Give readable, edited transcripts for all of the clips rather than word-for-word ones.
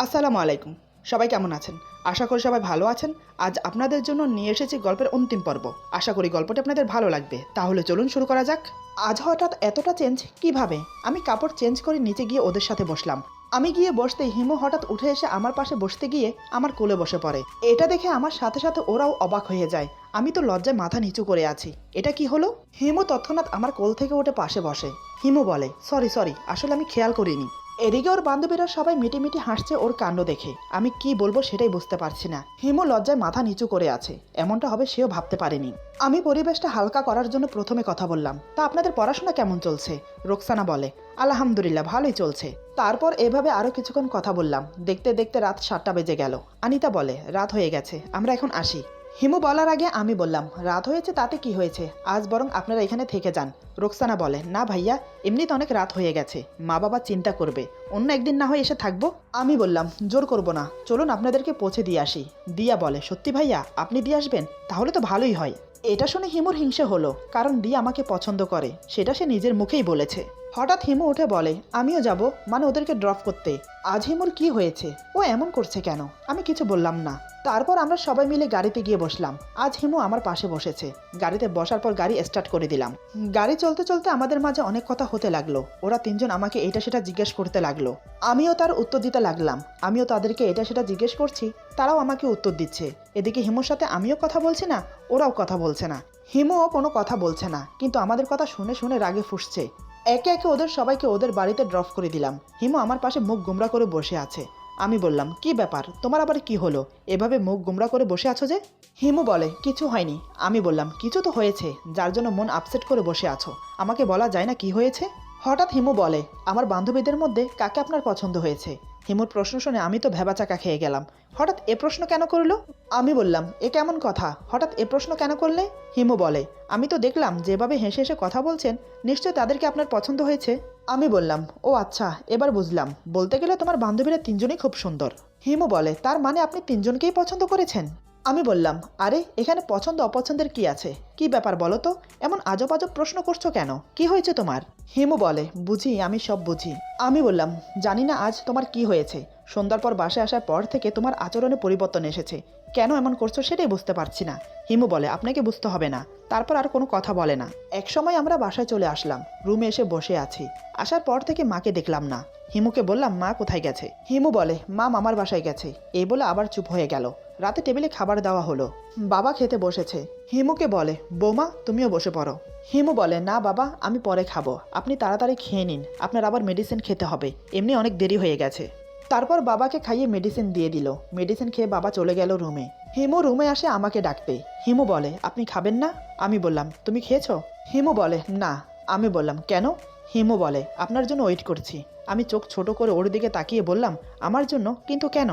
আসসালামু আলাইকুম। সবাই কেমন আছেন? আশা করি সবাই ভালো আছেন। আজ আপনাদের জন্য নিয়ে এসেছি গল্পের অন্তিম পর্ব। আশা করি গল্পটি আপনাদের ভালো লাগবে। তাহলে চলুন শুরু করা যাক। আজ হঠাৎ এতটা চেঞ্জ কিভাবে? আমি কাপড় চেঞ্জ করে নিচে গিয়ে ওদের সাথে বসলাম। আমি গিয়ে বসতেই হিমু হঠাৎ উঠে এসে আমার পাশে বসতে গিয়ে আমার কোলে বসে পড়ে। এটা দেখে আমার সাথে সাথে ওরাও অবাক হয়ে যায়। আমি তো লজ্জায় মাথা নিচু করে আছি। এটা কি হলো? হিমু তৎক্ষণাৎ আমার কোল থেকে উঠে পাশে বসে। হিমু বলে, সরি, আসলে আমি খেয়াল করিনি। এদিকে ওর বান্ধবীরা সবাই মিটিমিটি হাসছে ওর কাণ্ড দেখে। আমি কি বলবো সেটাই বুঝতে পারছি না। হিমু লজ্জায় মাথা নিচু করে আছে। এমনটা হবে সেও ভাবতে পারেনি। আমি পরিবেশটা হালকা করার জন্য প্রথমে কথা বললাম, তা আপনাদের পড়াশোনা কেমন চলছে? রোকসানা বলে, আলহামদুলিল্লাহ ভালোই চলছে। তারপর এভাবে আরো কিছুক্ষণ কথা বললাম। দেখতে দেখতে রাত 7টা বেজে গেল। আনিতা বলে, রাত হয়ে গেছে, আমরা এখন আসি। হিমু বলার আগে আমি বললাম, রাত হয়েছে তাতে কি হয়েছে, আজ বরং আপনারা এখানে থেকে যান। রোকসানা বলে, না ভাইয়া, এমনিতে অনেক রাত হয়ে গেছে, মা বাবা চিন্তা করবে, অন্য একদিন না হয় এসে থাকবো। আমি বললাম, জোর করবো না, চলুন আপনাদেরকে পৌঁছে দিয়ে আসি। দিয়া বলে, সত্যি ভাইয়া আপনি দিয়ে আসবেন? তাহলে তো ভালোই হয়। এটা শুনে হিমুর হিংসে হলো, কারণ দিয়া আমাকে পছন্দ করে, সেটা সে নিজের মুখেই বলেছে। হঠাৎ হিমু উঠে বলে, আমিও যাব, মানে ওদেরকে ড্রপ করতে। আজ হিমুর কি হয়েছে? ও এমন করছে কেন? আমি কিছু বললাম না। তারপর আমরা সবাই মিলে গাড়িতে গিয়ে বসলাম। আজ হিমু আমার পাশে বসেছে। গাড়িতে বসার পর গাড়ি স্টার্ট করে দিলাম। গাড়ি চলতে চলতে আমাদের মাঝে অনেক কথা হতে লাগলো। ওরা তিনজন আমাকে এটা সেটা জিজ্ঞেস করতে লাগলো। আমিও তার উত্তর দিতে লাগলাম। আমিও তাদেরকে এটা সেটা জিজ্ঞেস করছি, তারাও আমাকে উত্তর দিচ্ছে। এদিকে হিমুর সাথে আমিও কথা বলছি না, ওরাও কথা বলছে না। হিমুও কোনো কথা বলছে না, কিন্তু আমাদের কথা শুনে শুনে রাগে ফুঁসছে। একে একে ওদের সবাইকে ওদের বাড়িতে ড্রপ করে দিলাম। হিমু আমার পাশে মুখ গোমরা করে বসে আছে। আমি বললাম, কি ব্যাপার, তোমার আবার কি হলো, এভাবে মুখ গোমরা করে বসে আছো যে? হিমু বলে, কিছু হয়নি। আমি বললাম, কিছু তো হয়েছে, যার জন্য মন আপসেট করে বসে আছো, আমাকে বলা যায় না কি হয়েছে? হঠাৎ হিমু বলে, আমার বান্ধবীদের মধ্যে কাকে আপনার পছন্দ হয়েছে? হিমুর প্রশ্ন শুনে আমি তো ভেবাচাকা খেয়ে গেলাম। হঠাৎ এ প্রশ্ন কেন করলো? আমি বললাম, এ কেমন কথা, হঠাৎ এ প্রশ্ন কেন করলে? হিমু বলে, আমি তো দেখলাম যেভাবে হেসে হেসে কথা বলছেন, নিশ্চয়ই তাদেরকে আপনার পছন্দ হয়েছে। আমি বললাম, ও আচ্ছা, এবার বুঝলাম, বলতে গেলে তোমার বান্ধবীরা তিনজনই খুব সুন্দর। হিমু বলে, তার মানে আপনি তিনজনকেই পছন্দ করেছেন? আমি বললাম, আরে এখানে পছন্দ অপছন্দের কি আছে, কি ব্যাপার বলো তো, এমন আজব আজব প্রশ্ন করছো কেন, কি হয়েছে তোমার? হিমু বলে, বুঝি, আমি সব বুঝি। আমি বললাম, জানি না আজ তোমার কি হয়েছে, সন্ধ্যার পর বাসায় আসার পর থেকে তোমার আচরণে পরিবর্তন এসেছে, কেন এমন করছো সেটাই বুঝতে পারছি না। হিমু বলে, আপনাকে বুঝতে হবে না। তারপর আর কোনো কথা বলে না। এক সময় আমরা বাসায় চলে আসলাম। রুমে এসে বসে আছি। আসার পর থেকে মাকে দেখলাম না। হিমুকে বললাম, মা কোথায় গেছে? হিমু বলে, মা মামার বাসায় গেছে। এই বলে আবার চুপ হয়ে গেল। রাতে টেবিলে খাবার দেওয়া হলো। বাবা খেতে বসেছে। হিমুকে বলে, বৌমা তুমিও বসে পড়ো। হিমু বলে, না বাবা, আমি পরে খাবো, আপনি তাড়াতাড়ি খেয়ে নিন, আপনার আবার মেডিসিন খেতে হবে, এমনি অনেক দেরি হয়ে গেছে। তারপর বাবাকে খাইয়ে মেডিসিন দিয়ে দিল। মেডিসিন খেয়ে বাবা চলে গেল রুমে। হিমু রুমে আসে আমাকে ডাকতে। হিমু বলে, আপনি খাবেন না? আমি বললাম, তুমি খেয়েছো? হিমু বলে, না। আমি বললাম, কেন? হিমু বলে, আপনার জন্য ওয়েট করছি। আমি চোখ ছোট করে ওর দিকে তাকিয়ে বললাম, আমার জন্য? কিন্তু কেন?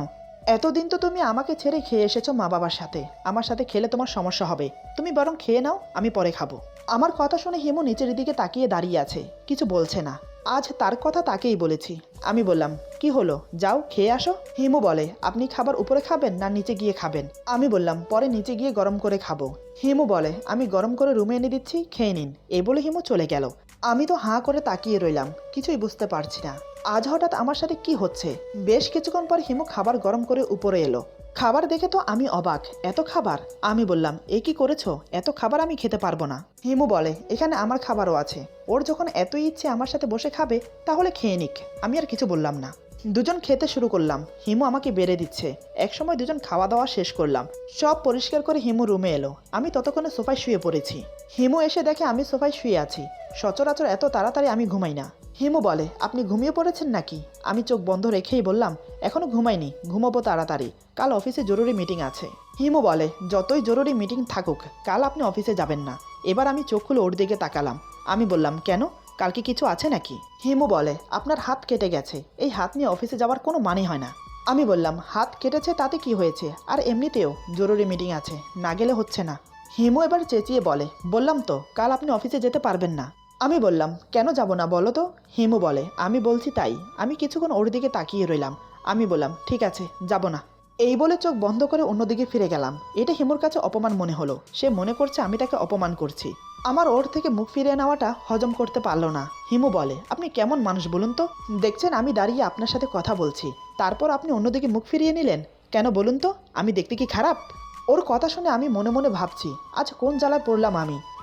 এতদিন তো তুমি আমাকে ছেড়ে খেয়ে এসেছো মা বাবার সাথে, আমার সাথে খেলে তোমার সমস্যা হবে, তুমি বরং খেয়ে নাও, আমি পরে খাবো। আমার কথা শুনে হিমু নিচের দিকে তাকিয়ে দাঁড়িয়ে আছে, কিছু বলছে না। আজ তার কথা তাকেই বলেছি। আমি বললাম, কি হলো, যাও খেয়ে আসো। হিমু বলে, আপনি খাবার উপরে খাবেন না নিচে গিয়ে খাবেন? আমি বললাম, পরে নিচে গিয়ে গরম করে খাবো। হিমু বলে, আমি গরম করে রুমে এনে দিচ্ছি, খেয়ে নিন। এই বলে হিমু চলে গেল। আমি তো হাঁ করে তাকিয়ে রইলাম, কিছুই বুঝতে পারছি না আজ হঠাৎ আমার সাথে কি হচ্ছে। বেশ কিছুক্ষণ পর হিমু খাবার গরম করে উপরে এলো। খাবার দেখে তো আমি অবাক, এত খাবার! আমি বললাম, এ কি করেছো, এত খাবার আমি খেতে পারবো না। হিমু বলে, এখানে আমার খাবারও আছে, ওর যখন এতই ইচ্ছে আমার সাথে বসে খাবে, তাহলে খেয়ে নিক। আমি আর কিছু বললাম না। দুজন খেতে শুরু করলাম। হিমু আমাকে বেড়ে দিচ্ছে। একসময় দুজন খাওয়া দাওয়া শেষ করলাম। সব পরিষ্কার করে হিমু রুমে এলো। আমি ততক্ষণে সোফায় শুয়ে পড়েছি। হিমু এসে দেখে আমি সোফায় শুয়ে আছি। সচরাচর এত তাড়াতাড়ি আমি ঘুমাই না। হিমু বলে, আপনি ঘুমিয়ে পড়েছেন নাকি? আমি চোখ বন্ধ রেখেই বললাম, এখনো ঘুমাইনি, ঘুমাবো তাড়াতাড়ি, কাল অফিসে জরুরি মিটিং আছে। হিমু বলে, যতই জরুরি মিটিং থাকুক, কাল আপনি অফিসে যাবেন না। এবার আমি চোখ খুলে ওর দিকে তাকালাম। আমি বললাম, কেন, কালকে কিছু আছে নাকি? হিমু বলে, আপনার হাত কেটে গেছে, এই হাত নিয়ে অফিসে যাওয়ার কোনো মানে হয় না। আমি বললাম, হাত কেটেছে তাতে কি হয়েছে, আর এমনিতেও জরুরি মিটিং আছে, না গেলে হচ্ছে না। হিমু এবার চেঁচিয়ে বলে, বললাম তো কাল আপনি অফিসে যেতে পারবেন না। আমি বললাম, কেন যাব না বলো তো? হিমু বলে, আমি বলছি তাই। আমি কিছুক্ষণ ওর দিকে তাকিয়ে রইলাম। আমি বললাম, ঠিক আছে, যাব না। এই বলে চোখ বন্ধ করে অন্যদিকে ফিরে গেলাম। এটা হিমুর কাছে অপমান মনে হলো। সে মনে করছে আমি তাকে অপমান করছি। আমার ওর থেকে মুখ ফিরিয়ে নেওয়াটা হজম করতে পারলো না। হিমু বলে, আপনি কেমন মানুষ বলুন তো? দেখছেন আমি দাঁড়িয়ে আপনার সাথে কথা বলছি, তারপর আপনি অন্যদিকে মুখ ফিরিয়ে নিলেন কেন বলুন তো? আমি দেখতে কি খারাপ? ওর কথা শুনে আমি মনে মনে ভাবছি আজ কোন জ্বালায় পড়লাম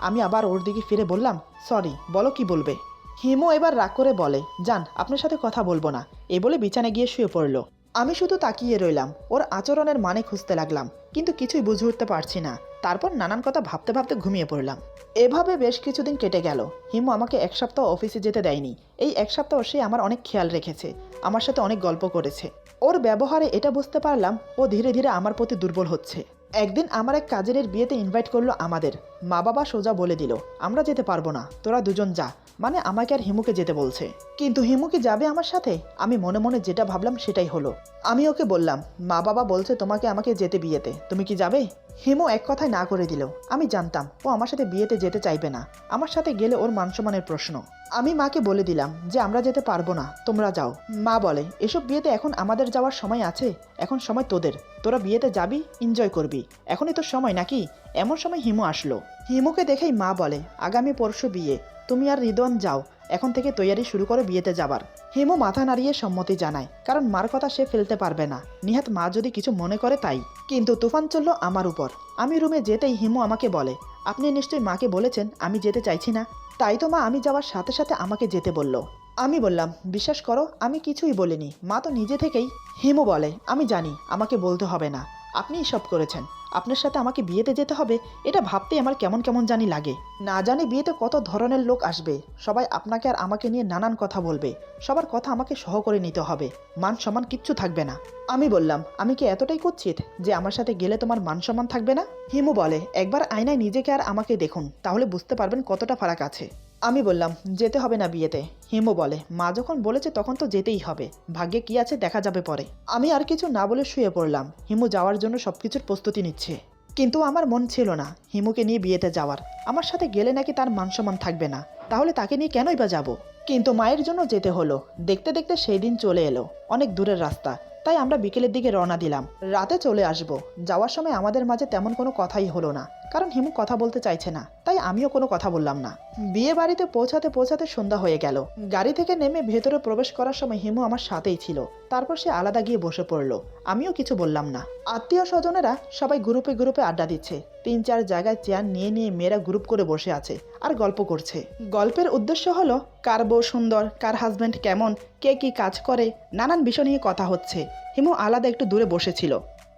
আমি আবার ওর দিকে ফিরে বললাম, সরি, বলো কি বলবে। হিমু এবার রাগ করে বলে, যান, আপনার সাথে কথা বলবো না, এ বলে বিছানায় গিয়ে শুয়ে পড়লো। আমি শুধু তাকিয়ে রইলাম, ওর আচরণের মানে খুঁজতে লাগলাম, কিন্তু কিছুই বুঝে উঠতে পারছি না। তারপর নানান কথা ভাবতে ভাবতে ঘুমিয়ে পড়লাম। এভাবে বেশ কিছুদিন কেটে গেল। হিমু আমাকে এক সপ্তাহ অফিসে যেতে দেয়নি। এই এক সপ্তাহ সে আমার অনেক খেয়াল রেখেছে, আমার সাথে অনেক গল্প করেছে। ওর ব্যবহারে এটা বুঝতে পারলাম ও ধীরে ধীরে আমার প্রতি দুর্বল হচ্ছে। একদিন আমার এক কাজিনের বিয়েতে ইনভাইট করলো আমাদের। মা বাবা সোজা বলে দিল, আমরা যেতে পারবো না, তোরা দুজন যা। মানে আমাকে আর হিমুকে যেতে বলছে। কিন্তু হিমু কি যাবে আমার সাথে? আমি মনে মনে যেটা ভাবলাম সেটাই হলো। আমি ওকে বললাম, মা বাবা বলছে তোমাকে আমাকে যেতে বিয়েতে, তুমি কি যাবে? হিমু এক কথায় না করে দিল। আমি জানতাম ও আমার সাথে বিয়েতে যেতে চাইবে না, আমার সাথে গেলে ওর মানসম্মানের প্রশ্ন। আমি মাকে বলে দিলাম যে আমরা যেতে পারবো না, তোমরা যাও। মা বলে, এসব বিয়েতে এখন আমাদের যাওয়ার সময় আছে? এখন সময় তোদের, তোরা বিয়েতে যাবি, এনজয় করবি, এখনই তোর সময় নাকি? এমন সময় হিমু আসলো। হিমুকে দেখেই মা বলে, আগামী পরশু বিয়ে, তুমি আর রিদওয়ান যাও, এখন থেকে তৈয়ারি শুরু করো বিয়েতে যাবার। হিমু মাথা নাড়িয়ে সম্মতি জানায়, কারণ মার কথা সে ফেলতে পারবে না, নিহাত মা যদি কিছু মনে করে তাই। কিন্তু তুফান চলল আমার উপর। আমি রুমে যেতেই হিমু আমাকে বলে, আপনি নিশ্চয়ই মাকে বলেছেন আমি যেতে চাইছি না? তাই তো মা আমি যাওয়ার সাথে সাথে আমাকে যেতে বলল। আমি বললাম, বিশ্বাস করো আমি কিছুই বলিনি, মা তো নিজে থেকেই। হিমু বলে, আমি জানি আমাকে বলতে হবে না, আপনিই সব করেছেন। আপনার সাথে আমাকে বিয়েতে যেতে হবে, এটা ভাবতেই আমার কেমন কেমন জানি লাগে। না জানি বিয়েতে কত ধরনের লোক আসবে, সবাই আপনাকে আর আমাকে নিয়ে নানান কথা বলবে, সবার কথা আমাকে সহ করে নিতে হবে, মান সম্মান কিচ্ছু থাকবে না। আমি বললাম, আমি কি এতটাই কুৎসিত যে আমার সাথে গেলে তোমার মান সম্মান থাকবে না? হিমু বলে, একবার আয়নায় নিজেকে আর আমাকে দেখুন, তাহলে বুঝতে পারবেন কতটা ফারাক আছে। আমি বললাম, যেতে হবে না বিয়েতে। হিমু বলে, মা যখন বলেছে তখন তো যেতেই হবে, ভাগ্যে কি আছে দেখা যাবে পরে। আমি আর কিছু না বলে শুয়ে পড়লাম। হিমু যাওয়ার জন্য সবকিছুর প্রস্তুতি নিচ্ছে, কিন্তু আমার মন ছিল না হিমুকে নিয়ে বিয়েতে যাওয়ার। আমার সাথে গেলে নাকি তার মান সম্মান থাকবে না, তাহলে তাকে নিয়ে কেনই বা যাব? কিন্তু মায়ের জন্য যেতে হলো। দেখতে দেখতে সেই দিন চলে এলো, অনেক দূরের রাস্তা, তাই আমরা বিকেলের দিকে রওনা দিলাম। রাতে চলে আসব। যাওয়ার সময় আমাদের মাঝে তেমন কোনো কথাই হলো না, কারণ হিমু কথা বলতে চাইছে না, তাই আমিও কোনো কথা বললাম না। বিয়ে বাড়িতে পৌঁছাতে পৌঁছাতে সন্ধ্যা হয়ে গেল। গাড়ি থেকে নেমে ভেতরে প্রবেশ করার সময় হিমু আমার সাথেই ছিল, তারপর সে আলাদা গিয়ে বসে পড়লো। আমিও কিছু বললাম না। আত্মীয় স্বজনেরা সবাই গ্রুপে গ্রুপে আড্ডা দিচ্ছে। 3-4 জায়গায় চেয়ার নিয়ে নিয়ে মেয়েরা গ্রুপ করে বসে আছে আর গল্প করছে। গল্পের উদ্দেশ্য হলো কার বউ সুন্দর, কার হাজব্যান্ড কেমন, কে কি কাজ করে, নানান বিষয় নিয়ে কথা হচ্ছে। হিমু আলাদা একটু দূরে বসেছিল।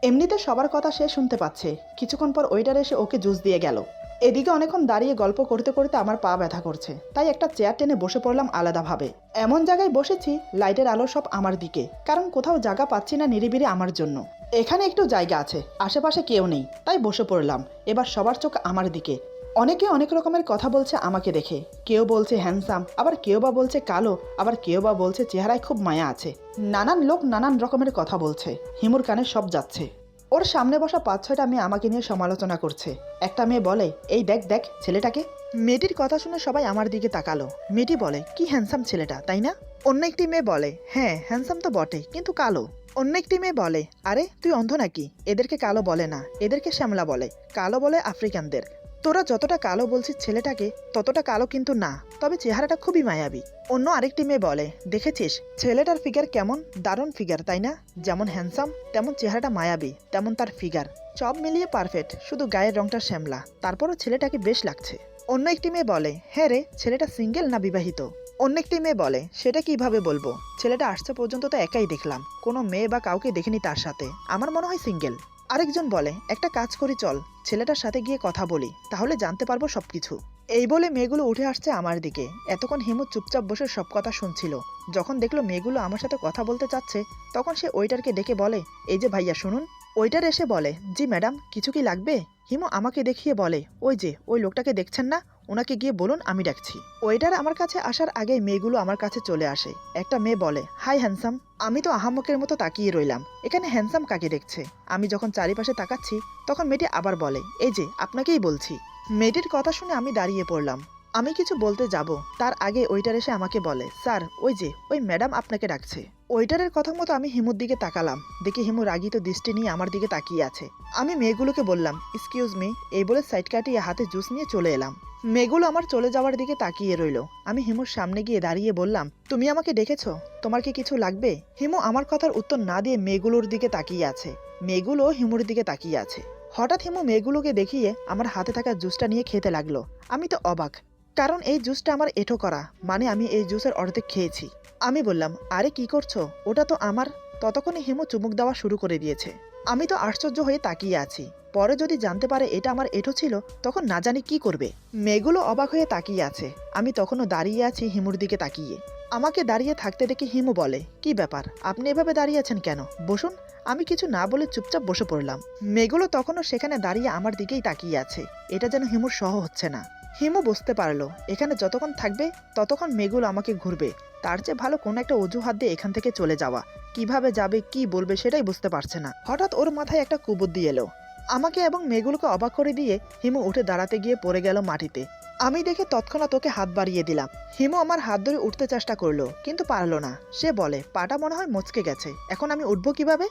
এমনিতে সবার কথা সে শুনতে পাচ্ছে। কিছুক্ষণ পর ওয়েটার এসে ওকে জুস দিয়ে গেল। এদিকে অনেকক্ষণ দাঁড়িয়ে গল্প করতে করতে আমার পা ব্যথা করছে, তাই একটা চেয়ার টেনে বসে পড়লাম আলাদাভাবে। এমন জায়গায় বসেছি লাইটের আলো সব আমার দিকে, কারণ কোথাও জায়গা পাচ্ছি না নিরিবিলি আমার জন্য। এখানে একটু জায়গা আছে, আশেপাশে কেউ নেই, তাই বসে পড়লাম। এবার সবার চোখ আমার দিকে। অনেকে অনেক রকমের কথা বলছে আমাকে দেখে। কেউ বলছে হ্যান্ডসাম, আবার কেউ বা বলছে কালো, আবার কেউ বা বলছে চেহারায় খুব মায়া আছে। নানান লোক নানান রকমের কথা বলছে। হিমুর কানে সব যাচ্ছে। ওর সামনে বসা 5-6টা মেয়ে আমাকে নিয়ে সমালোচনা করছে। একটা মেয়ে বলে, এই দেখ দেখ ছেলেটাকে। মেয়েটির কথা শুনে সবাই আমার দিকে তাকালো। মেয়েটি বলে, কি হ্যান্ডসাম ছেলেটা, তাই না? অন্য একটি মেয়ে বলে, হ্যাঁ হ্যান্ডসাম তো বটে, কিন্তু কালো। অন্য একটি মেয়ে বলে, আরে তুই অন্ধ নাকি? এদেরকে কালো বলে না, এদেরকে শ্যামলা বলে, কালো বলে আফ্রিকানদের। তোরা যতটা কালো বলছিস ছেলেটাকে, ততটা কালো কিন্তু না, তবে চেহারাটা খুবই মায়াবী। অন্য আরেকটি মেয়ে বলে, দেখেছিস ছেলেটার ফিগার কেমন, দারুণ ফিগার তাই না? যেমন হ্যান্ডসাম তেমন চেহারাটা মায়াবী, তেমন তার ফিগার, সব মিলিয়ে পারফেক্ট, শুধু গায়ের রংটা শ্যামলা, তারপরও ছেলেটাকে বেশ লাগছে। অন্য একটি মেয়ে বলে, হ্যাঁ রে, ছেলেটা সিঙ্গেল না বিবাহিত? অন্য একটি মেয়ে বলে, সেটা কিভাবে বলবো, ছেলেটা আসছে পর্যন্ত তো একাই দেখলাম, কোনো মেয়ে বা কাউকে দেখিনি তার সাথে, আমার মনে হয় সিঙ্গেল। আরেকজন বলে, একটা কাজ করি চল, ছেলেটার সাথে গিয়ে কথা বলি, তাহলে জানতে পারবো সবকিছু। এই বলে মেয়েগুলো উঠে আসছে আমার দিকে। এতক্ষণ হিমু চুপচাপ বসে সব কথা শুনছিল। যখন দেখলো মেয়েগুলো আমার সাথে কথা বলতে চাচ্ছে, তখন সে ওয়েটারকে ডেকে বলে, এই যে ভাইয়া শুনুন। ওয়েটার এসে বলে, জি ম্যাডাম, কিছু কি লাগবে? হিমু আমাকে দেখিয়ে বলে, ওই যে ওই লোকটাকে দেখছেন না, ওনাকে গিয়ে বলুন আমি ডাকছি। ওয়েটার আমার কাছে আসার আগে মেয়েগুলো আমার কাছে চলে আসে। একটা মেয়ে বলে, হাই হ্যান্ডসাম। আমি তো আহাম্মকের মতো তাকিয়ে রইলাম, এখানে হ্যান্ডসাম কাকে দেখছে? আমি যখন চারিপাশে তাকাচ্ছি, তখন মেয়েটি আবার বলে, এই যে আপনাকেই বলছি। মেয়েটির কথা শুনে আমি দাঁড়িয়ে পড়লাম। আমি কিছু বলতে যাব, তার আগে ওয়েটার এসে আমাকে বলে, স্যার ওই যে ওই ম্যাডাম আপনাকে ডাকছে। ওয়েটারের কথা মতো আমি হিমুর দিকে তাকালাম। দেখি হিমু রাগিত দৃষ্টি নিয়ে আমার দিকে তাকিয়ে আছে। আমি মেয়েগুলোকে বললাম, এক্সকিউজ মি, এই বলে সাইড কাটিয়ে হাতে জুস নিয়ে চলে এলাম। মেয়েগুলো আমার চলে যাওয়ার দিকে তাকিয়ে রইল। আমি হিমুর সামনে গিয়ে দাঁড়িয়ে বললাম, তুমি আমাকে ডেকেছো? তোমার কি কিছু লাগবে? হিমু আমার কথার উত্তর না দিয়ে মেয়েগুলোর দিকে তাকিয়ে আছে। মেয়েগুলো হিমুর দিকে তাকিয়ে আছে। হঠাৎ হিমু মেয়েগুলোকে দেখিয়ে আমার হাতে থাকা জুসটা নিয়ে খেতে লাগলো। আমি তো অবাক, কারণ এই জুসটা আমার এঁঠো করা, মানে আমি এই জুসের অর্ধেক খেয়েছি। আমি বললাম, আরে কি করছো? ওটা তো আমার। ততক্ষণে হিমু চুমুক দেওয়া শুরু করে দিয়েছে। আমি তো আশ্চর্য হয়ে তাকিয়ে আছি। পরে যদি জানতে পারে এটা আমার এঁঠো ছিল, তখন না জানি কি করবে। মেয়েগুলো অবাক হয়ে তাকিয়ে আছে। আমি তখনও দাঁড়িয়ে আছি হিমুর দিকে তাকিয়ে। আমাকে দাঁড়িয়ে থাকতে দেখে হিমু বলে, কি ব্যাপার, আপনি এভাবে দাঁড়িয়ে আছেন কেন? বসুন। আমি কিছু না বলে চুপচাপ বসে পড়লাম। মেয়েগুলো তখনও সেখানে দাঁড়িয়ে আমার দিকেই তাকিয়ে আছে। এটা যেন হিমুর সহ হচ্ছে না। হিমু বুঝতে পারলো এখানে যতক্ষণ থাকবে ততক্ষণ মেয়েগুলো আমাকে ঘুরবে। তার চেয়ে ভালো কোনো একটা অজুহাত দিয়ে এখান থেকে চলে যাওয়া। কিভাবে যাবে, কি বলবে সেটাই বুঝতে পারছে না। হঠাৎ ওর মাথায় একটা কুবুদ্ধি এলো। আমাকে এবং মেয়েগুলোকে অবাক করে দিয়ে হিমু উঠে দাঁড়াতে গিয়ে পড়ে গেল মাটিতে। আমি দেখে তৎক্ষণাৎ ওকে হাত বাড়িয়ে দিলাম। হিমু আমার হাত ধরে উঠতে চেষ্টা করলো, কিন্তু পারলো না। সে বলে, পাটা মনে হয় মচকে গেছে, এখন আমি উঠবো কিভাবে?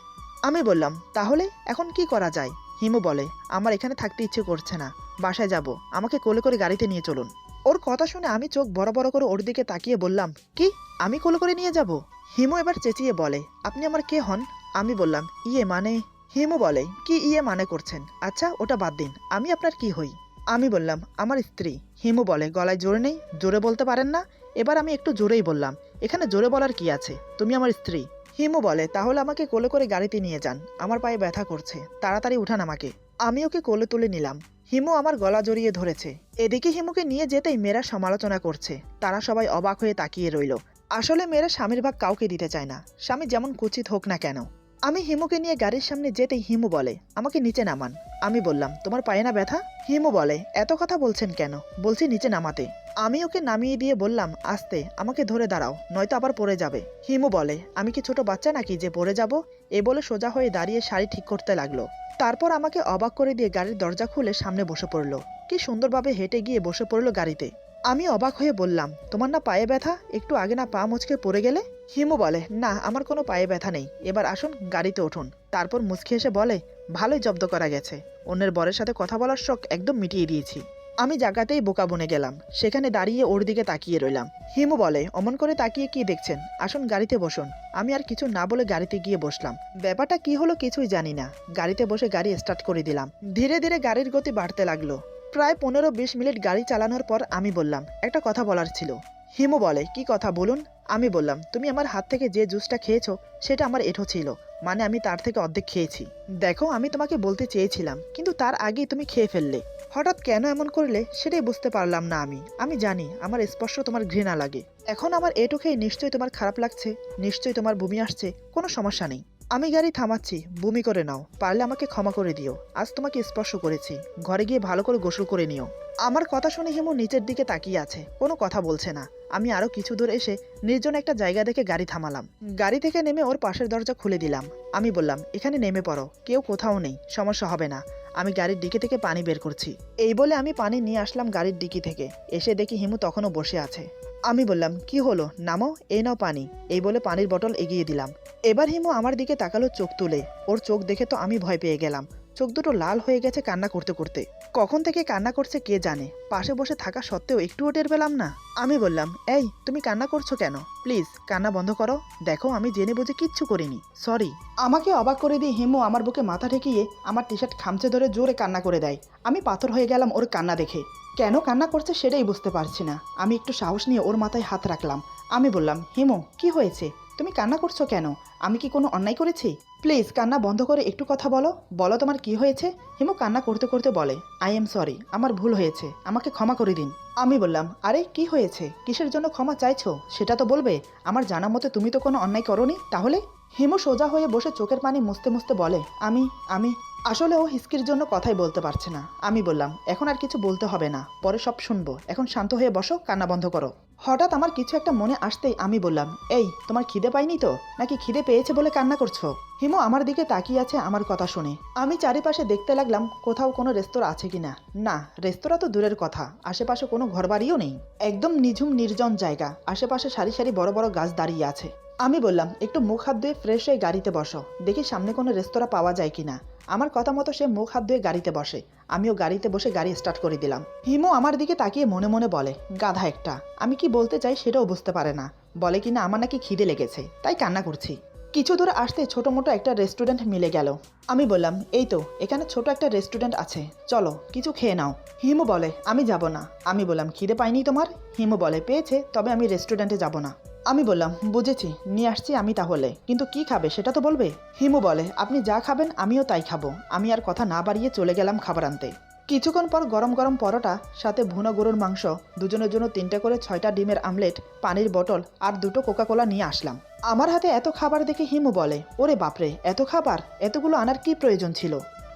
আমি বললাম, তাহলে এখন কি করা যায়? হিমু বলে, আমার এখানে থাকতে ইচ্ছে করছে না, বাসায় যাব, আমাকে কোলে করে গাড়িতে নিয়ে চলুন। ওর কথা শুনে আমি চোখ বড় বড় করে ওর দিকে তাকিয়ে বললাম, কি, আমি কোলে করে নিয়ে যাব? হিমু এবার চেঁচিয়ে বলে, আপনি আমার কে হন? আমি বললাম, ইয়ে মানে। হিমু বলে, কি ইয়ে মানে করছেন? আচ্ছা ওটা বাদ দিন, আমি আপনার কি হই? আমি বললাম, আমার স্ত্রী। হিমু বলে, গলায় জোরে নেই? জোরে বলতে পারেন না? এবার আমি একটু জোরেই বললাম, এখানে জোরে বলার কি আছে, তুমি আমার স্ত্রী। হিমু বলে, তাহলে আমাকে কোলে করে গাড়িতে নিয়ে যান, আমার পায়ে ব্যথা করছে, তাড়াতাড়ি উঠান আমাকে। আমি ওকে কোলে তুলে নিলাম। হিমু আমার গলা জড়িয়ে ধরেছে। এদিকে হিমুকে নিয়ে যেতেই মেয়েরা সমালোচনা করছে। তারা সবাই অবাক হয়ে তাকিয়ে রইল। আসলে মেয়েরা স্বামীর ভাগ কাউকে দিতে চায় না, স্বামী যেমন কুচিত হোক না কেন। আমি হিমুকে নিয়ে গাড়ির সামনে যেতেই হিমু বলে, আমাকে নিচে নামান। আমি বললাম, তোমার পায়ে না ব্যথা? হিমু বলে, এত কথা বলছেন কেন? বলছি নিচে নামাতে। আমি ওকে নামিয়ে দিয়ে বললাম, আস্তে, আমাকে ধরে দাঁড়াও, নয়তো আবার পড়ে যাবে। হিমু বলে, আমি কি ছোট বাচ্চা নাকি যে পড়ে যাব? এ বলে সোজা হয়ে দাঁড়িয়ে শাড়ি ঠিক করতে লাগলো। তারপর আমাকে অবাক করে দিয়ে গাড়ির দরজা খুলে সামনে বসে পড়লো। কি সুন্দরভাবে হেঁটে গিয়ে বসে পড়লো গাড়িতে। আমি অবাক হয়ে বললাম, তোমার না পায়ে ব্যথা? একটু আগে না পা মুচকে পড়ে গেলে? হিমু বলে, না আমার কোনো পায়ে ব্যথা নেই, এবার আসুন গাড়িতে উঠুন। তারপর মুচকি এসে বলে, ভালোই জব্দ করা গেছে, অন্যের বরের সাথে কথা বলার শখ একদম মিটিয়ে দিয়েছি। আমি জায়গাতেই বোকা বনে গেলাম, সেখানে দাঁড়িয়ে ওর দিকে তাকিয়ে রইলাম। হিমু বলে, অমন করে তাকিয়ে কি দেখছেন, আসুন গাড়িতে বসুন। আমি আর কিছু না বলে গাড়িতে গিয়ে বসলাম। ব্যাপারটা কি হলো কিছুই জানি না। গাড়িতে বসে গাড়ি স্টার্ট করে দিলাম। ধীরে ধীরে গাড়ির গতি বাড়তে লাগলো। প্রায় 15-20 মিনিট গাড়ি চালানোর পর আমি বললাম, একটা কথা বলার ছিল। হিমু বলে, কি কথা বলুন। আমি বললাম, তুমি আমার হাত থেকে যে জুসটা খেয়েছো সেটা আমার এঁঠো ছিল, মানে আমি তার থেকে অর্ধেক খেয়েছি। দেখো, আমি তোমাকে বলতে চেয়েছিলাম, কিন্তু তার আগেই তুমি খেয়ে ফেললে। হঠাৎ কেন এমন করলে সেটাই বুঝতে পারলাম না। আমি জানি আমার স্পর্শ তোমার ঘৃণা লাগে। এখন আমার এঁঠো খেয়ে নিশ্চয়ই তোমার খারাপ লাগছে, নিশ্চয়ই তোমার বমি আসছে। কোনো সমস্যা নেই, আমি গাড়ি থামাচ্ছি, বমি করে নাও, পারলে আমাকে ক্ষমা করে দিও। আজ তোমাকে স্পর্শ করেছি, ঘরে গিয়ে ভালো করে গোসল করে নিও। আমার কথা শুনে হিমু নিচের দিকে তাকিয়ে আছে, কোনো কথা বলছে না। আমি আরো কিছু দূর এসে নির্জন একটা জায়গা দেখে গাড়ি থামালাম। গাড়ি থেকে নেমে ওর পাশের দরজা খুলে দিলাম। আমি বললাম, এখানে নেমে পড়ো, কেউ কোথাও নেই, সমস্যা হবে না। আমি গাড়ির ডিকি থেকে পানি বের করছি। এই বলে আমি পানি নিয়ে আসলাম গাড়ির ডিকি থেকে। এসে দেখি হিমু তখনও বসে আছে। আমি বললাম, কি হলো, নামো, এই নাও পানি। এই বলে পানির বটল এগিয়ে দিলাম। এবার হিমু আমার দিকে তাকালো চোখ তুলে। ওর চোখ দেখে তো আমি ভয় পেয়ে গেলাম। চোখ দুটো লাল হয়ে গেছে কান্না করতে করতে। কখন থেকে কান্না করছে কে জানে, পাশে বসে থাকা সত্ত্বেও একটুও টের পেলাম না। আমি বললাম, এই তুমি কান্না করছো কেন? প্লিজ কান্না বন্ধ করো, দেখো আমি জেনে বুঝে কিচ্ছু করিনি, সরি। আমাকে অবাক করে দিয়ে হিমু আমার বুকে মাথা ঠেকিয়ে আমার টি শার্ট খামচে ধরে জোরে কান্না করে দেয়। আমি পাথর হয়ে গেলাম ওর কান্না দেখে। কেন কান্না করছে সেটাই বুঝতে পারছি না। আমি একটু সাহস নিয়ে ওর মাথায় হাত রাখলাম। আমি বললাম, হিমু কি হয়েছে, তুমি কান্না করছো কেন? আমি কি কোনো অন্যায় করেছি? প্লিজ কান্না বন্ধ করে একটু কথা বলো, বলো তোমার কি হয়েছে। হিমু কান্না করতে করতে বলে, আই এম সরি, আমার ভুল হয়েছে, আমাকে ক্ষমা করে দিন। আমি বললাম, আরে কি হয়েছে, কিসের জন্য ক্ষমা চাইছো সেটা তো বলবে। আমার জানা মতে তুমি তো কোনো অন্যায় করোনি, তাহলে? হিমু সোজা হয়ে বসে চোখের পানি মুছতে মুছতে বলে, আমি আসলে ও হিসকির জন্য কথাই বলতে পারছে না। আমি বললাম, এখন আর কিছু বলতে হবে না, পরে সব শুনবো, এখন শান্ত হয়ে বসো, কান্না বন্ধ করো। হঠাৎ আমার কিছু একটা মনে আসতেই আমি বললাম, এই তোমার খিদে পাইনি তো, নাকি খিদে পেয়েছে বলে কান্না করছো? হিমু আমার দিকে তাকিয়ে আছে আমার কথা শুনে। আমি চারিপাশে দেখতে লাগলাম কোথাও কোনো রেস্তোরাঁ আছে কিনা। না, রেস্তোরাঁ তো দূরের কথা, আশেপাশে কোনো ঘরবাড়িও নেই। একদম নিঝুম নির্জন জায়গা, আশেপাশে সারি সারি বড় বড় গাছ দাঁড়িয়ে আছে। আমি বললাম, একটু মুখ হাত ধুয়ে ফ্রেশ হয়ে গাড়িতে বসো, দেখি সামনে কোনো রেস্তোরাঁ পাওয়া যায় কিনা। আমার কথা মতো সে মুখ হাত ধুয়ে গাড়িতে বসে। আমিও গাড়িতে বসে গাড়ি স্টার্ট করে দিলাম। হিমু আমার দিকে তাকিয়ে মনে মনে বলে, গাধা একটা, আমি কি বলতে চাই সেটাও বুঝতে পারে না। বলে কিনা আমার নাকি খিদে লেগেছে, তাই কান্না করছি। কিছু দূর আসতে ছোট মোটো একটা রেস্টুরেন্ট মিলে গেল। আমি বললাম, এই তো এখানে ছোট একটা রেস্টুরেন্ট আছে, চলো কিছু খেয়ে নাও। হিমু বলে, আমি যাব না। আমি বললাম, খিদে পাইনি তোমার? হিমু বলে, পেয়েছে, তবে আমি রেস্টুরেন্টে যাব না। আমি বললাম, বুঝেছি, নিয়ে আসছি আমি তাহলে, কিন্তু কি খাবে সেটা তো বলবে। হিমু বলে, আপনি যা খাবেন আমিও তাই খাবো। আমি আর কথা না বাড়িয়ে চলে গেলাম খাবার আনতে। কিছুক্ষণ পর গরম গরম পরোটা, সাথে ভুনো গরুর মাংস, দুজনের জন্য 3টে করে 6টা ডিমের আমলেট, পানির বোতল আর 2টো কোকাকোলা নিয়ে আসলাম। আমার হাতে এত খাবার দেখে হিমু বলে, ওরে বাপরে, এত খাবার, এতগুলো আনার কি প্রয়োজন ছিল?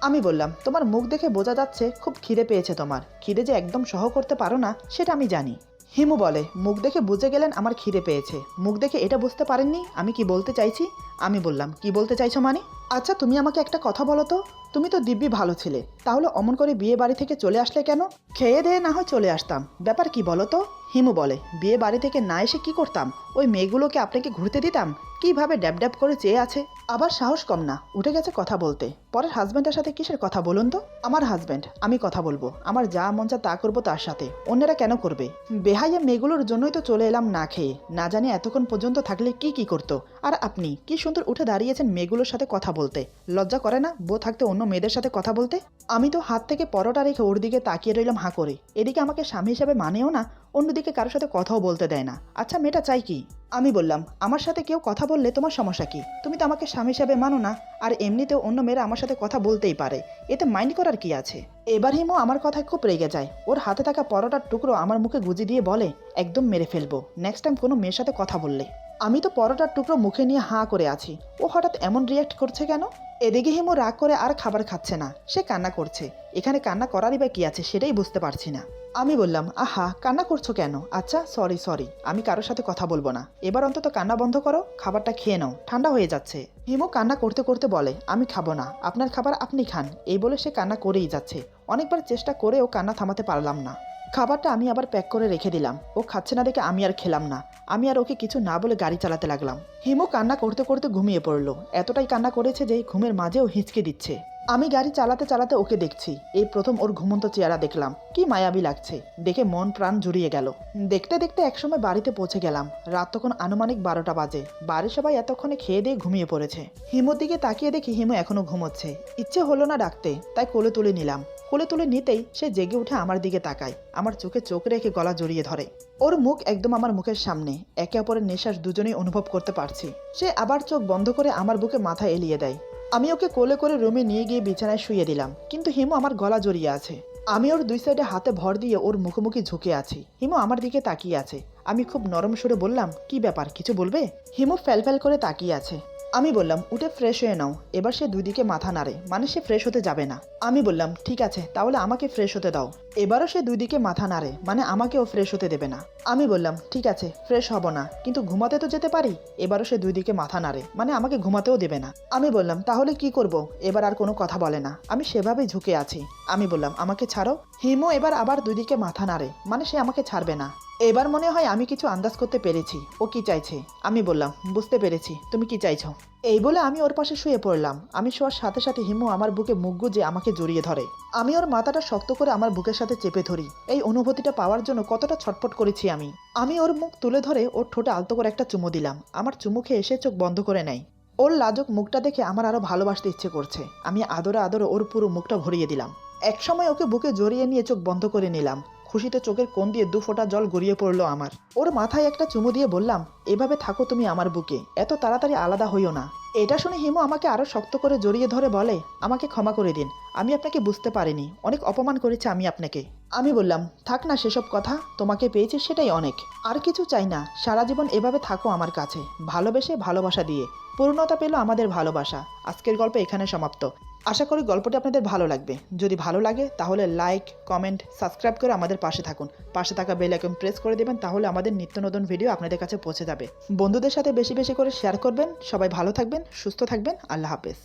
আমি বললাম, তোমার মুখ দেখে বোঝা যাচ্ছে খুব খিদে পেয়েছে তোমার। খিদে যে একদম সহ করতে পারো না সেটা আমি জানি। হিমু বলে, মুখ দেখে বুঝে গেলেন আমার খিদে পেয়েছে, মুখ দেখে এটা বুঝতে পারেননি আমি কি বলতে চাইছি? আমি বললাম, কি বলতে চাইছো মানে? আচ্ছা তুমি আমাকে একটা কথা বলো তো, তুমি তো দিব্যি ভালো ছিলে, তাহলে অমন করে বিয়ে বাড়ি থেকে চলে আসলে কেন? খেয়ে দেয়ে না হয় চলে আসতাম, ব্যাপার কি বলো তো? হিমু বলে, বিয়ে বাড়ি থেকে না এসে কি করতাম? ওই মেয়েগুলোকে আপনাকে ঘুরতে দিতাম, কিভাবে ড্যাব ড্যাব করে চেয়ে আছে। আবার সাহস কম না, উঠে গেছে কথা বলতে। পরের হাজব্যান্ডের সাথে কিসের কথা বলুন তো? আমার হাজব্যান্ড, আমি কথা বলবো, আমার যা মন চা তা করবো তার সাথে, অন্যেরা কেন করবে? বেহাইয়া মেয়েগুলোর জন্যই তো চলে এলাম না খেয়ে, না জানি এতক্ষণ পর্যন্ত থাকলে কি কি করতো। আর আপনি কি সুন্দর উঠে দাঁড়িয়েছেন মেয়েগুলোর সাথে কথা বলতে, লজ্জা করে না বউ থাকতে অন্য মেয়েদের সাথে কথা বলতে? আমি তো হাত থেকে পরোটা রেখে ওর দিকে তাকিয়ে রইলাম হাঁ করে। এদিকে আমাকে স্বামী হিসাবে মানেও না, অন্যদিকে কারোর সাথে কথাও বলতে দেয় না। আচ্ছা মেয়েটা চাই কি? আমি বললাম, আমার সাথে কেউ কথা বললে তোমার সমস্যা কি? তুমি তো আমাকে স্বামী হিসাবে মানো না, আর এমনিতেও অন্য মেয়েরা আমার সাথে কথা বলতেই পারে, এতে মাইন্ড করার কি আছে? এবার হিমু আমার কথায় খুব রেগে যায়। ওর হাতে থাকা পরোটার টুকরো আমার মুখে গুঁজে দিয়ে বলে, একদম মেরে ফেলবো নেক্সট টাইম কোনো মেয়ের সাথে কথা বললে। আমি তো পরোটার টুকরো মুখে নিয়ে হাঁ করে আছি, ও হঠাৎ এমন রিয়াক্ট করছে কেন? এদিকে হিমু রাগ করে আর খাবার খাচ্ছে না, সে কান্না করছে। এখানে কান্না করারই বা কি আছে সেটাই বুঝতে পারছি না। আমি বললাম, আহা কান্না করছো কেন? আচ্ছা সরি সরি, আমি কারোর সাথে কথা বলবো না, এবার অন্তত কান্না বন্ধ করো, খাবারটা খেয়ে নাও, ঠান্ডা হয়ে যাচ্ছে। হিমু কান্না করতে করতে বলে, আমি খাবো না, আপনার খাবার আপনি খান। এই বলে সে কান্না করেই যাচ্ছে। অনেকবার চেষ্টা করেও কান্না থামাতে পারলাম না। খাবারটা আমি আবার প্যাক করে রেখে দিলাম। ও খাচ্ছে না দেখে আমি আর খেলাম না। আমি আর ওকে কিছু না বলে গাড়ি চালাতে লাগলাম। হিমু কান্না করতে করতে ঘুমিয়ে পড়লো। এতটাই কান্না করেছে যে ঘুমের মাঝেও হিঁচকে দিচ্ছে। আমি গাড়ি চালাতে চালাতে ওকে দেখছি। এই প্রথম ওর ঘুমন্ত চেহারা দেখলাম, কি মায়াবী লাগছে, দেখে মন প্রাণ জুড়িয়ে গেল। দেখতে দেখতে একসময় বাড়িতে পৌঁছে গেলাম। রাত তখন আনুমানিক 12টা বাজে। বাড়ির সবাই এতক্ষণে খেয়ে দিয়ে ঘুমিয়ে পড়েছে। হিমুর দিকে তাকিয়ে দেখি হিমু এখনো ঘুমোচ্ছে। ইচ্ছে হলো না ডাকতে, তাই কোলে তুলে নিলাম। কোলে তুলে নিতেই সে জেগে উঠে আমার দিকে তাকায়, আমার চোখে চোখ রেখে গলা জড়িয়ে ধরে। ওর মুখ একদম আমার মুখের সামনে, একে অপরের নিঃশ্বাস দুজনেই অনুভব করতে পারছি। সে আবার চোখ বন্ধ করে আমার বুকে মাথা এলিয়ে দেয়। আমি ওকে কোলে করে রুমে নিয়ে গিয়ে বিছানায় শুয়ে দিলাম, কিন্তু হিমু আমার গলা জড়িয়ে আছে। আমি ওর দুই সাইডে হাতে ভর দিয়ে ওর মুখোমুখি ঝুঁকে আছি। হিমু আমার দিকে তাকিয়ে আছে। আমি খুব নরম সুরে বললাম, কি ব্যাপার, কিছু বলবে? হিমু ফ্যাল ফ্যাল করে তাকিয়ে আছে। আমি বললাম, উঠে ফ্রেশ হয়ে নাও। এবার সে দুই দিকে মাথা নাড়ে, মানে সে ফ্রেশ হতে যাবে না। আমি বললাম, ঠিক আছে, তাহলে আমাকে ফ্রেশ হতে দাও। এবারও সে দুই দিকে মাথা নাড়ে, মানে আমাকেও ফ্রেশ হতে দেবে না। আমি বললাম, ঠিক আছে, ফ্রেশ হব না, কিন্তু ঘুমাতে তো যেতে পারি। এবারও সে দুই দিকে মাথা নাড়ে, মানে আমাকে ঘুমাতেও দেবে না। আমি বললাম, তাহলে কি করব? এবার আর কোনো কথা বলে না। আমি সেভাবেই ঝুঁকে আছি। আমি বললাম, আমাকে ছাড়ো। হিমু এবার আবার দুই দিকে মাথা নাড়ে, মানে সে আমাকে ছাড়বে না। এবার মনে হয় আমি কিছু আন্দাজ করতে পেরেছি ও কি চাইছে। আমি বললাম, বুঝতে পেরেছি, তুমি কি চাইছো। এই বলে আমি ওর পাশে শুয়ে পড়লাম। আমি শোয়ার সাথে সাথে হিমু আমার বুকে মুখ গুজে আমাকে জড়িয়ে ধরে। আমি ওর মাথাটা শক্ত করে আমার বুকের সাথে চেপে ধরি। এই অনুভূতিটা পাওয়ার জন্য কতটা ছটফট করেছি আমি। আমি ওর মুখ তুলে ধরে ওর ঠোঁটে আলতো করে একটা চুমু দিলাম। আমার চুমু খেয়ে এসে চোখ বন্ধ করে নেয়। ওর লাজুক মুখটা দেখে আমার আরো ভালোবাসতে ইচ্ছে করছে। আমি আদরে আদরে ওর পুরো মুখটা ভরিয়ে দিলাম। একসময় ওকে বুকে জড়িয়ে নিয়ে চোখ বন্ধ করে নিলাম। খুশিতে চোখের কোণ দিয়ে 2 ফোঁটা জল গড়িয়ে পড়লো আমার। ওর মাথায় একটা চুমু দিয়ে বললাম, এভাবে থাকো তুমি আমার বুকে, এত তাড়াতাড়ি আলাদা হইও না। এটা শুনে হিমু আমাকে আরো শক্ত করে জড়িয়ে ধরে বলে, আমাকে ক্ষমা করে দিন, আমি আপনাকে বুঝতে পারিনি, অনেক অপমান করেছি আমি আপনাকে। আমি বললাম, থাক না সেসব কথা, তোমাকে পেয়েছি সেটাই অনেক, আর কিছু চাই না। সারা জীবন এভাবে থাকো আমার কাছে, ভালোবেসে ভালোবাসা দিয়ে। পূর্ণতা পেল আমাদের ভালোবাসা। আজকের গল্প এখানে সমাপ্ত। আশা করি গল্পটি আপনাদের ভালো লাগবে। যদি ভালো লাগে তাহলে লাইক, কমেন্ট, সাবস্ক্রাইব করে আমাদের পাশে থাকুন। পাশে থাকা বেল আইকন প্রেস করে দেবেন, তাহলে আমাদের নিত্য নতুন ভিডিও আপনাদের কাছে পৌঁছে যাবে। বন্ধুদের সাথে বেশি বেশি করে শেয়ার করবেন। সবাই ভালো থাকবেন, সুস্থ থাকবেন। আল্লাহ হাফেজ।